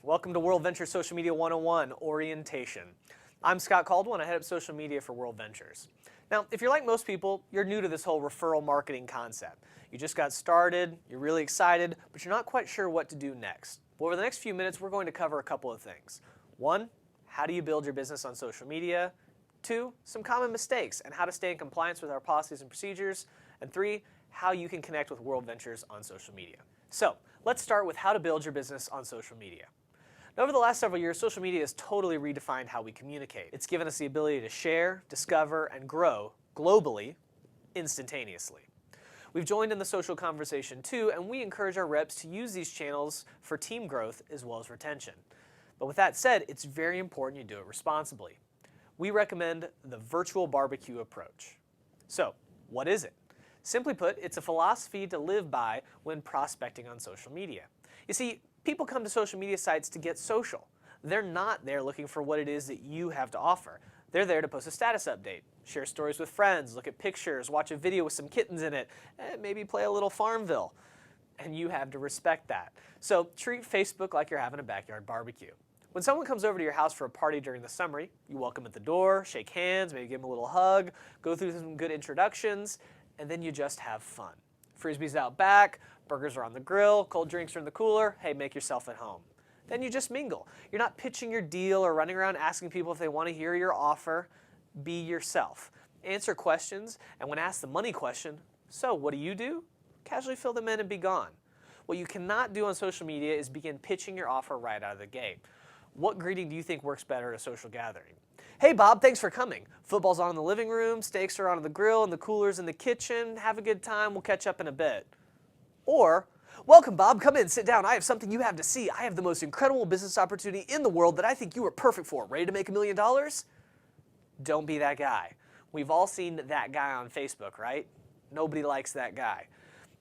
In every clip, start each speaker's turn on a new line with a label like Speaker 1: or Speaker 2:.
Speaker 1: Welcome to WorldVentures Social Media 101 Orientation. I'm Scott Caldwell and I head up social media for WorldVentures. Now, if you're like most people, you're new to this whole referral marketing concept. You just got started, you're really excited, but you're not quite sure what to do next. Well, over the next few minutes, we're going to cover a couple of things. One, how do you build your business on social media? Two, some common mistakes and how to stay in compliance with our policies and procedures. And three, how you can connect with WorldVentures on social media. So, let's start with how to build your business on social media. Now, over the last several years, social media has totally redefined how we communicate. It's given us the ability to share, discover, and grow globally, instantaneously. We've joined in the social conversation too, and we encourage our reps to use these channels for team growth as well as retention. But with that said, it's very important you do it responsibly. We recommend the virtual barbecue approach. So, what is it? Simply put, it's a philosophy to live by when prospecting on social media. You see, people come to social media sites to get social. They're not there looking for what it is that you have to offer. They're there to post a status update, share stories with friends, look at pictures, watch a video with some kittens in it, and maybe play a little Farmville. And you have to respect that. So treat Facebook like you're having a backyard barbecue. When someone comes over to your house for a party during the summer, you welcome at the door, shake hands, maybe give them a little hug, go through some good introductions, and then you just have fun. Frisbee's out back, burgers are on the grill, cold drinks are in the cooler, hey, make yourself at home. Then you just mingle. You're not pitching your deal or running around asking people if they want to hear your offer. Be yourself. Answer questions, and when asked the money question, so what do? Casually fill them in and be gone. What you cannot do on social media is begin pitching your offer right out of the gate. What greeting do you think works better at a social gathering? Hey Bob, thanks for coming. Football's on in the living room, steaks are on the grill, and the cooler's in the kitchen. Have a good time, we'll catch up in a bit. Or, welcome Bob, come in, sit down. I have something you have to see. I have the most incredible business opportunity in the world that I think you are perfect for. Ready to make $1 million? Don't be that guy. We've all seen that guy on Facebook, right? Nobody likes that guy.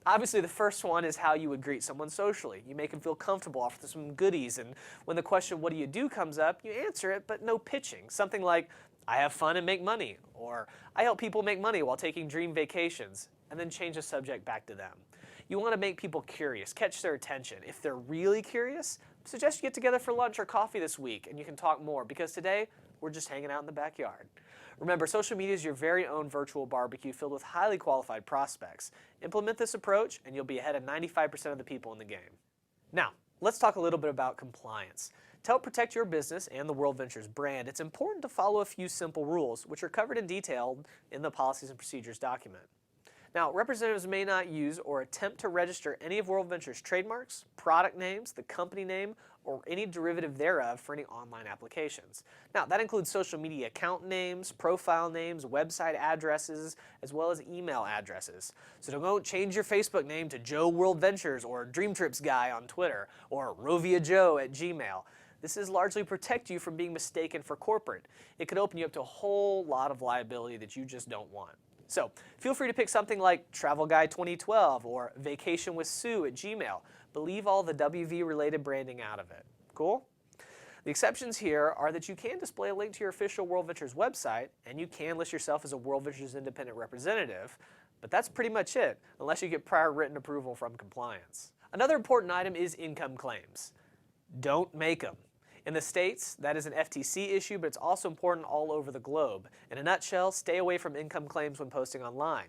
Speaker 1: Obviously, the first one is how you would greet someone socially. You make them feel comfortable, offer them some goodies, and when the question, what do, comes up, you answer it, but no pitching. Something like, I have fun and make money, or I help people make money while taking dream vacations, and then change the subject back to them. You want to make people curious, catch their attention. If they're really curious, suggest you get together for lunch or coffee this week, and you can talk more, because today, we're just hanging out in the backyard. Remember, social media is your very own virtual barbecue filled with highly qualified prospects. Implement this approach and you'll be ahead of 95% of the people in the game. Now, let's talk a little bit about compliance. To help protect your business and the WorldVentures brand, it's important to follow a few simple rules, which are covered in detail in the Policies and Procedures document. Now, representatives may not use or attempt to register any of WorldVentures' trademarks, product names, the company name, or any derivative thereof for any online applications. Now, that includes social media account names, profile names, website addresses, as well as email addresses. So don't go change your Facebook name to Joe WorldVentures or Dream Trips Guy on Twitter or Rovia Joe at Gmail. This is largely protect you from being mistaken for corporate. It could open you up to a whole lot of liability that you just don't want. So feel free to pick something like Travel Guy 2012 or Vacation with Sue at Gmail, but leave all the WV related branding out of it. Cool? The exceptions here are that you can display a link to your official WorldVentures website and you can list yourself as a WorldVentures independent representative, but that's pretty much it, unless you get prior written approval from compliance. Another important item is income claims. Don't make them. In the States, that is an FTC issue, but it's also important all over the globe. In a nutshell, stay away from income claims when posting online.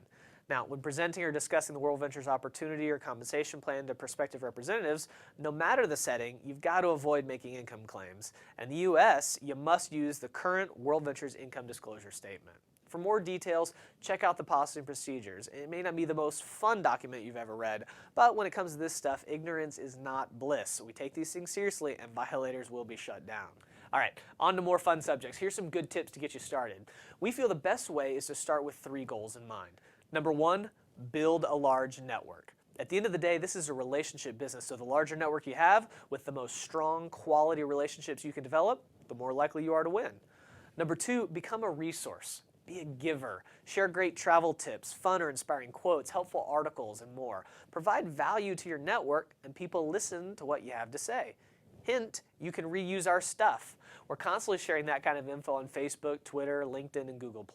Speaker 1: Now, when presenting or discussing the WorldVentures opportunity or compensation plan to prospective representatives, no matter the setting, you've got to avoid making income claims. In the US, you must use the current WorldVentures income disclosure statement. For more details, check out the Policies and Procedures. It may not be the most fun document you've ever read, but when it comes to this stuff, ignorance is not bliss. So we take these things seriously and violators will be shut down. All right, on to more fun subjects. Here's some good tips to get you started. We feel the best way is to start with 3 goals in mind. Number 1, build a large network. At the end of the day, this is a relationship business, so the larger network you have, with the most strong quality relationships you can develop, the more likely you are to win. Number 2, become a resource. Be a giver. Share great travel tips, fun or inspiring quotes, helpful articles, and more. Provide value to your network and people listen to what you have to say. Hint, you can reuse our stuff. We're constantly sharing that kind of info on Facebook, Twitter, LinkedIn, and Google+.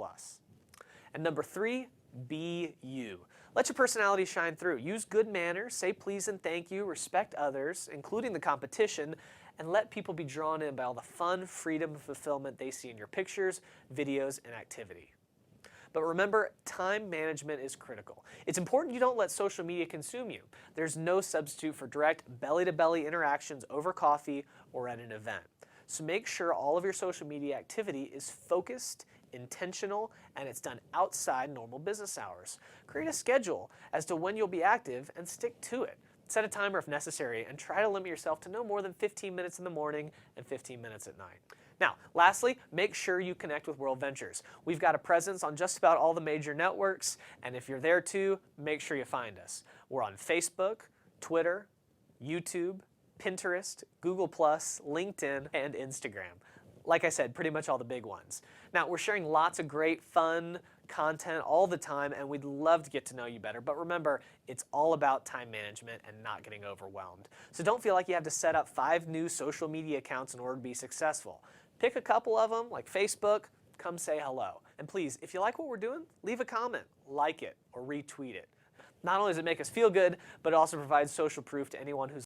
Speaker 1: And number 3, be you. Let your personality shine through. Use good manners, say please and thank you, respect others, including the competition, and let people be drawn in by all the fun, freedom, and fulfillment they see in your pictures, videos, and activity. But remember, time management is critical. It's important you don't let social media consume you. There's no substitute for direct belly-to-belly interactions over coffee or at an event. So make sure all of your social media activity is focused, intentional, and it's done outside normal business hours. Create a schedule as to when you'll be active and stick to it. Set a timer if necessary and try to limit yourself to no more than 15 minutes in the morning and 15 minutes at night. Now, lastly, make sure you connect with WorldVentures. We've got a presence on just about all the major networks, and if you're there too, make sure you find us. We're on Facebook, Twitter, YouTube, Pinterest, Google+, LinkedIn, and Instagram. Like I said, pretty much all the big ones. Now, we're sharing lots of great fun content all the time, and we'd love to get to know you better. But remember, it's all about time management and not getting overwhelmed. So don't feel like you have to set up 5 new social media accounts in order to be successful. Pick a couple of them, like Facebook, come say hello. And please, if you like what we're doing, leave a comment, like it, or retweet it. Not only does it make us feel good, but it also provides social proof to anyone who's